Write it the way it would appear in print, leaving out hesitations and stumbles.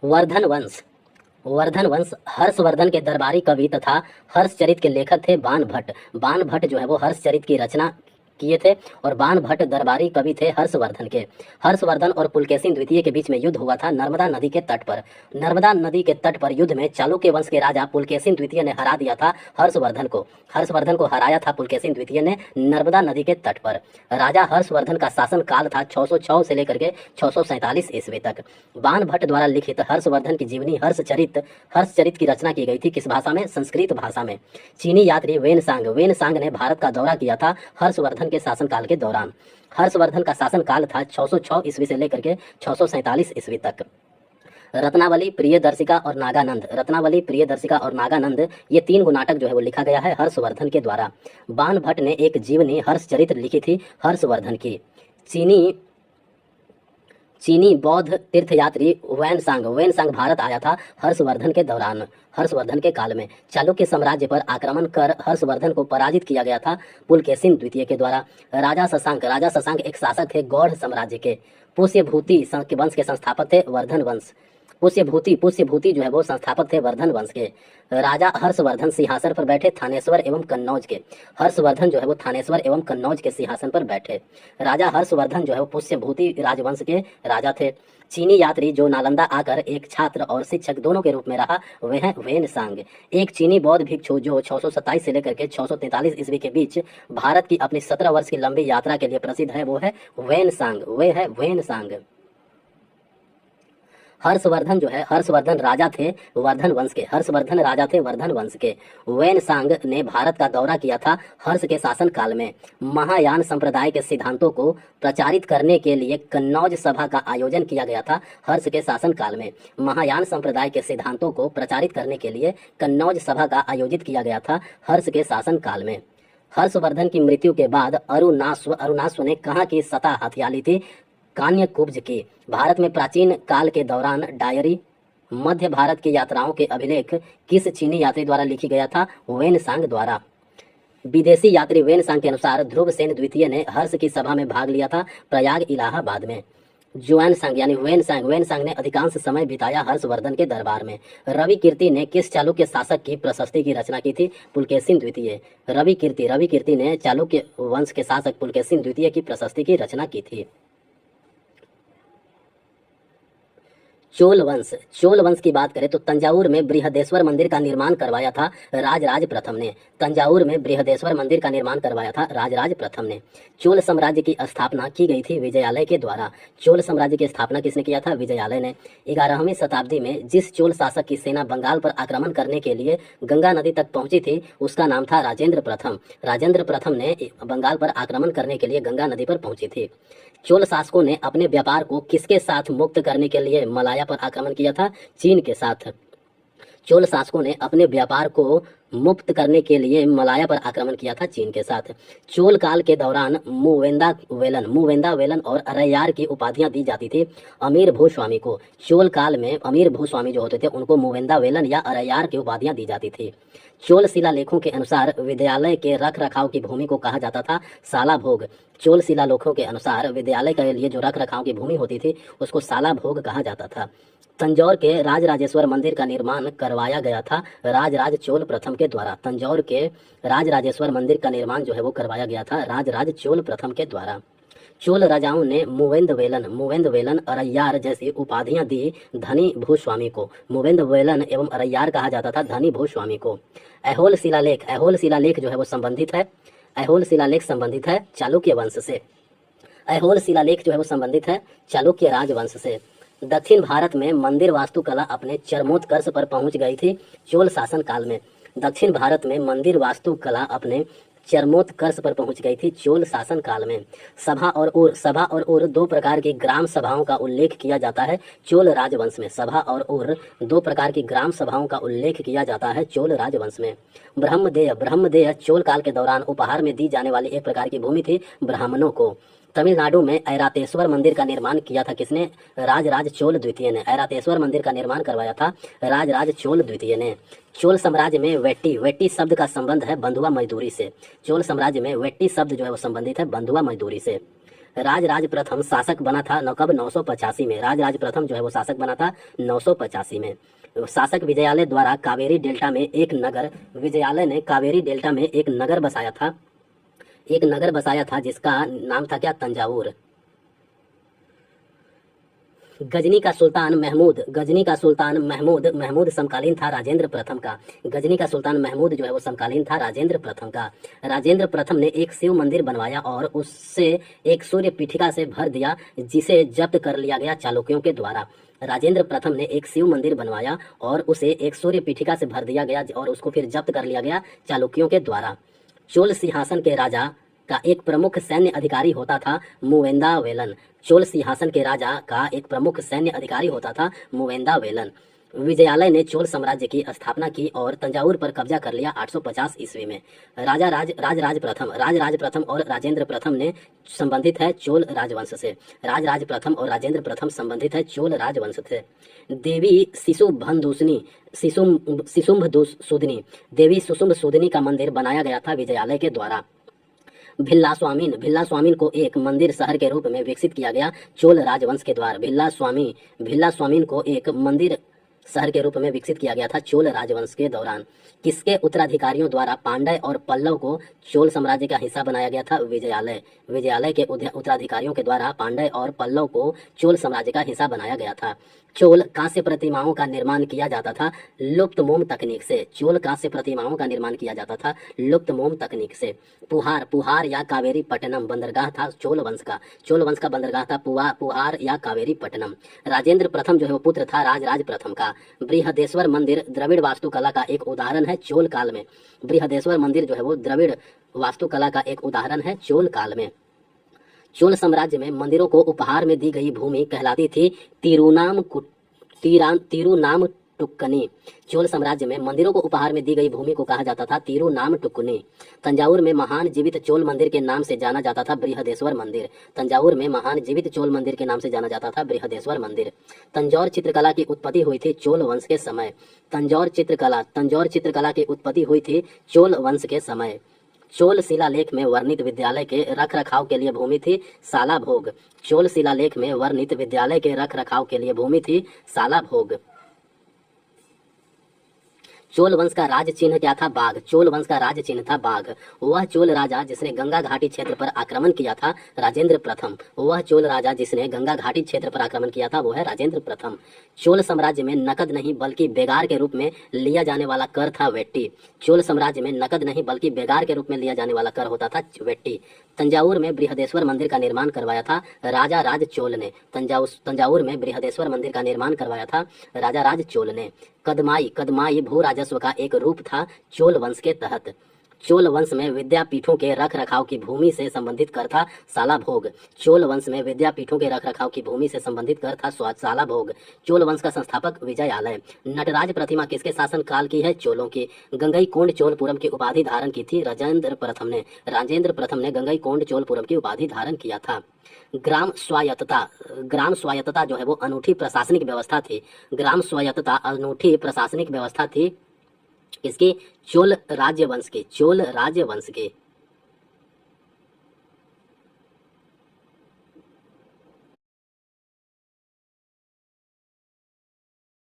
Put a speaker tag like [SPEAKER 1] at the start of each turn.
[SPEAKER 1] वर्धन वंश। वर्धन वंश हर्षवर्धन के दरबारी कवि तथा हर्षचरित के लेखक थे बाण भट्ट। बाण भट्ट जो है वो हर्षचरित की रचना किए थे और बाण भट्ट दरबारी कवि थे हर्षवर्धन के। हर्षवर्धन और पुलकेशिन द्वितीय के बीच में युद्ध हुआ था नर्मदा नदी के तट पर। नर्मदा नदी के तट पर युद्ध में चालुक्य वंश के राजा पुलकेशिन द्वितीय ने हरा दिया था हर्षवर्धन को। हर्षवर्धन को हराया था पुलकेशिन द्वितीय ने नर्मदा नदी के तट पर। राजा हर्षवर्धन का शासन काल था 606 से लेकर के 647 ईस्वी तक। बाण भट्ट द्वारा लिखित हर्षवर्धन की जीवनी हर्षचरित की रचना की गई थी। किस भाषा में? संस्कृत भाषा में। चीनी यात्री वेनसांग ने भारत का दौरा किया था हर्षवर्धन के शासनकाल के दौरान। हर्षवर्धन का शासनकाल था 606 ईस्वी से लेकर के 647 ईस्वी तक। रत्नावली, प्रियदर्शिका और नागानंद। रत्नावली, प्रियदर्शिका और नागानंद ये 3 गो नाटक जो है वो लिखा गया है हर्षवर्धन के द्वारा। बाण भट्ट ने एक जीवनी हर्षचरित लिखी थी हर्षवर्धन की। चीनी बौद्ध तीर्थयात्री वेनसांग भारत आया था हर्षवर्धन के दौरान, हर्षवर्धन के काल में। चालुक्य साम्राज्य पर आक्रमण कर हर्षवर्धन को पराजित किया गया था पुलकेशिन द्वितीय के द्वारा। राजा शशांक एक शासक थे गौड़ साम्राज्य के। पुष्यभूति वंश के संस्थापक थे वर्धन वंश। पुष्यभूति जो है वो संस्थापक थे वर्धन वंश के। राजा हर्षवर्धन सिंहासन पर बैठे थानेश्वर एवं कन्नौज के। हर्षवर्धन जो है वो थानेश्वर एवं कन्नौज के सिंहासन पर बैठे। राजा हर्षवर्धन जो है वो पुष्यभूति राजवंश के राजा थे। चीनी यात्री जो नालंदा आकर एक छात्र और शिक्षक दोनों के रूप में रहा वह है वेनसांग। एक चीनी बौद्ध भिक्षु जो 627 से लेकर के 643 ईस्वी के बीच भारत की अपनी 17 वर्ष की लंबी यात्रा के लिए प्रसिद्ध है वो है वेनसांग। हर्षवर्धन राजा थे वर्धन वंश के। हर्षवर्धन राजा थे वर्धन वंश के। वेनसांग ने भारत का दौरा किया था हर्ष के शासन काल में। महायान संप्रदाय के सिद्धांतों को प्रचारित करने के लिए कन्नौज सभा का आयोजन किया गया था हर्ष के शासन काल में। महायान संप्रदाय के सिद्धांतों को प्रचारित करने के लिए कन्नौज सभा का आयोजित किया गया था हर्ष के शासन काल में। हर्षवर्धन की मृत्यु के बाद अरुणाश्व ने कहाँ की सत्ता हथिया ली थी? कान्यकुब्ज की। भारत में प्राचीन काल के दौरान डायरी मध्य भारत की यात्राओं के अभिलेख किस चीनी यात्री द्वारा लिखी गया था? वेनसांग द्वारा। विदेशी यात्री वेनसांग के अनुसार ध्रुवसेन द्वितीय ने हर्ष की सभा में भाग लिया था प्रयाग इलाहाबाद में। वेनसांग ने अधिकांश समय बिताया हर्षवर्धन के दरबार में। रवि कीर्ति ने किस चालुक्य शासक की प्रशस्ति की रचना की थी? पुलकेशिन द्वितीय। रवि कीर्ति ने चालुक्य वंश के शासक पुलकेशिन द्वितीय की प्रशस्ति की रचना की थी। चोल वंश की बात करें तो तंजावुर में बृहदेश्वर मंदिर का निर्माण करवाया था राजराज प्रथम ने। तंजावुर में बृहदेश्वर मंदिर का निर्माण करवाया था राजराज प्रथम ने। चोल साम्राज्य की स्थापना की गई थी विजयालय के द्वारा। चोल साम्राज्य की स्थापना किसने किया था? विजयालय ने। 11वीं शताब्दी में जिस चोल शासक की सेना बंगाल पर आक्रमण करने के लिए गंगा नदी तक पहुंची थी उसका नाम था राजेंद्र प्रथम। राजेंद्र प्रथम ने बंगाल पर आक्रमण करने के लिए गंगा नदी पर पहुंची थी। चोल शासकों ने अपने व्यापार को किसके साथ मुक्त करने के लिए मलाया पर आक्रमण किया था? चीन के साथ। चोल शासकों ने अपने व्यापार को मुक्त करने के लिए मलाया पर आक्रमण किया था चीन के साथ। चोल काल के दौरान मूवेंदा वेलन और अरैयार की उपाधियां दी जाती थी अमीर भूस्वामी को। चोल काल में अमीर भूस्वामी जो होते थे उनको मूवेंदा वेलन या अरैयार की उपाधियां दी जाती थी। चोल शिलालेखों के अनुसार विद्यालय के रख रखाव की भूमि को कहा जाता था साला भोग। चोल शिलालेखों के अनुसार विद्यालय के लिए जो रख रखाव की भूमि होती थी उसको साला भोग कहा जाता था। तंजौर के राजराजेश्वर मंदिर का निर्माण करवाया गया था राजराज चोल प्रथम के द्वारा। तंजौर के राजराजेश्वर मंदिर का निर्माण जो है वो करवाया गया था राजराज चोल प्रथम के द्वारा। चोल राजाओं ने मूवेंद वेलन अरैयार जैसी उपाधियां दी धनी भूस्वामी को। मूवेंद वेलन एवं अरैयार कहा जाता था धनी भूस्वामी को। ऐहोल शिलालेख जो है वो संबंधित है चालुक्य वंश से। ऐहोल शिलालेख जो है वो संबंधित है चालुक्य राजवंश से। दक्षिण भारत में मंदिर वास्तुकला अपने चरमोत्कर्ष पर पहुंच गई थी चोल शासन काल में। दक्षिण भारत में मंदिर वास्तुकला अपने चरमोत्कर्ष पर पहुंच गई थी चोल शासन काल में। सभा और उर 2 प्रकार की ग्राम सभाओं का उल्लेख किया जाता है चोल राजवंश में। सभा और उर 2 प्रकार की ग्राम सभाओं का उल्लेख किया जाता है चोल राजवंश में। ब्रह्मदेय चोल काल के दौरान उपहार में दी जाने वाली एक प्रकार की भूमि थी ब्राह्मणों को। तमिलनाडु में ऐरातेश्वर मंदिर का निर्माण किया था किसने? राजराज चोल द्वितीय ने। ऐरातेश्वर मंदिर का निर्माण करवाया था राजराज चोल द्वितीय ने। चोल साम्राज्य में वेट्टी शब्द का संबंध है बंधुआ मजदूरी से। चोल साम्राज्य में वेट्टी शब्द जो है वो संबंधित है बंधुआ मजदूरी से। राजराज प्रथम शासक बना था कब 985 में। राजराज प्रथम जो है वो शासक बना था 985 में। शासक विजयालय द्वारा कावेरी डेल्टा में एक नगर, विजयालय ने कावेरी डेल्टा में एक नगर बसाया था, एक नगर बसाया था जिसका नाम था क्या, तंजावुर। गजनी का सुल्तान महमूद, गजनी का सुल्तान महमूद समकालीन था राजेंद्र प्रथम का। गजनी का सुल्तान महमूद जो है वो समकालीन था राजेंद्र प्रथम का। राजेंद्र प्रथम ने एक शिव मंदिर बनवाया और उससे एक सूर्य पीठिका से भर दिया, जिसे जब्त कर लिया गया चालुक्यों के द्वारा। राजेंद्र प्रथम ने एक शिव मंदिर बनवाया और उसे एक सूर्य पीठिका से भर दिया गया और उसको फिर जब्त कर लिया गया चालुक्यों के द्वारा। चोल सिंहासन के राजा का एक प्रमुख सैन्य अधिकारी होता था मुवेंदावेलन। चोल सिंहासन के राजा का एक प्रमुख सैन्य अधिकारी होता था मुवेंदावेलन। विजयालय ने चोल साम्राज्य की स्थापना की और तंजावुर पर कब्जा कर लिया 850 ईस्वी में। राजराज प्रथम और राजेंद्र प्रथम ने संबंधित है चोल राजवंश से। राजराज प्रथम और राजेंद्र प्रथम संबंधित है चोल राजवंश से। देवी सुशुम्भसुदनी, देवी सुशुम्भसुदनी का मंदिर बनाया गया था विजयालय के द्वारा। भिल्ला स्वामीन को एक मंदिर शहर के रूप में विकसित किया गया चोल राजवंश के द्वारा। भिल्ला स्वामीन को एक मंदिर शहर के रूप में विकसित किया गया था चोल राजवंश के दौरान। किसके उत्तराधिकारियों द्वारा पांड्य और पल्लव को चोल साम्राज्य का हिस्सा बनाया गया था, विजयालय के उत्तराधिकारियों के द्वारा पांड्य और पल्लव को चोल साम्राज्य का हिस्सा बनाया गया था। चोल कांस्य प्रतिमाओं का निर्माण किया जाता था लुप्त मोम तकनीक से। चोल कांस्य प्रतिमाओं का निर्माण किया जाता था लुप्त मोम तकनीक से। पुहार या कावेरी पट्टनम बंदरगाह था चोल वंश का बंदरगाह था पुहार या कावेरी पट्टनम। राजेंद्र प्रथम जो है वो पुत्र था राजराज प्रथम का। बृहदेश्वर मंदिर द्रविड़ वास्तुकला का एक उदाहरण है चोल काल में। बृहदेश्वर मंदिर जो है वो द्रविड़ वास्तुकला का एक उदाहरण है चोल काल में। चोल साम्राज्य में मंदिरों को उपहार में दी गई भूमि कहलाती थी तिरुनामटुक्कनी। चोल साम्राज्य में मंदिरों को उपहार में दी गई भूमि को कहा जाता था तिरुनामटुक्कनी। तंजावुर में महान जीवित चोल मंदिर के नाम से जाना जाता था बृहदेश्वर मंदिर। तंजावुर में महान जीवित चोल मंदिर के नाम से जाना जाता था बृहदेश्वर मंदिर। तंजौर चित्रकला की उत्पत्ति हुई थी चोल वंश के समय। तंजौर चित्रकला की उत्पत्ति हुई थी चोल वंश के समय। चोल शिलालेख में वर्णित विद्यालय के रखरखाव के लिए भूमि थी सालाभोग। चोल शिलालेख में वर्णित विद्यालय के रखरखाव के लिए भूमि थी सालाभोग। चोल वंश का राज चिन्ह क्या था, बाघ। चोल वंश का राज चिन्ह था बाघ। वह चोल राजा जिसने गंगा घाटी क्षेत्र पर आक्रमण किया था राजेंद्र प्रथम। वह चोल राजा जिसने गंगा घाटी क्षेत्र पर आक्रमण किया था वो है राजेंद्र प्रथम। चोल साम्राज्य में नकद नहीं बल्कि बेगार के रूप में लिया जाने वाला कर था वेट्टी। चोल साम्राज्य में नकद नहीं बल्कि बेगार के रूप में लिया जाने वाला कर होता था वेट्टी। तंजावुर में बृहदेश्वर मंदिर का निर्माण करवाया था राजा राज चोल ने। तंजावुर में बृहदेश्वर मंदिर का निर्माण करवाया था राजा राज चोल ने। कदमाई भू राजस्व का एक रूप था चोल वंश के तहत। चोल वंश में विद्यापीठों के रखरखाव की भूमि से संबंधित कर था सालाभोग। चोल वंश में विद्यापीठों के रखरखाव की भूमि से संबंधित कर था सालाभोग। चोल वंश का संस्थापक विजयालय। नटराज प्रतिमा किसके शासन काल की है, चोलों की। गंगईकोंड चोलपुरम की उपाधि धारण की थी राजेंद्र प्रथम ने गंगईकोंड चोलपुरम की उपाधि धारण किया था। ग्राम स्वायत्तता जो है वो अनूठी प्रशासनिक व्यवस्था थी। ग्राम स्वायत्तता अनूठी प्रशासनिक व्यवस्था थी इसकी चोल राज्यवंश की।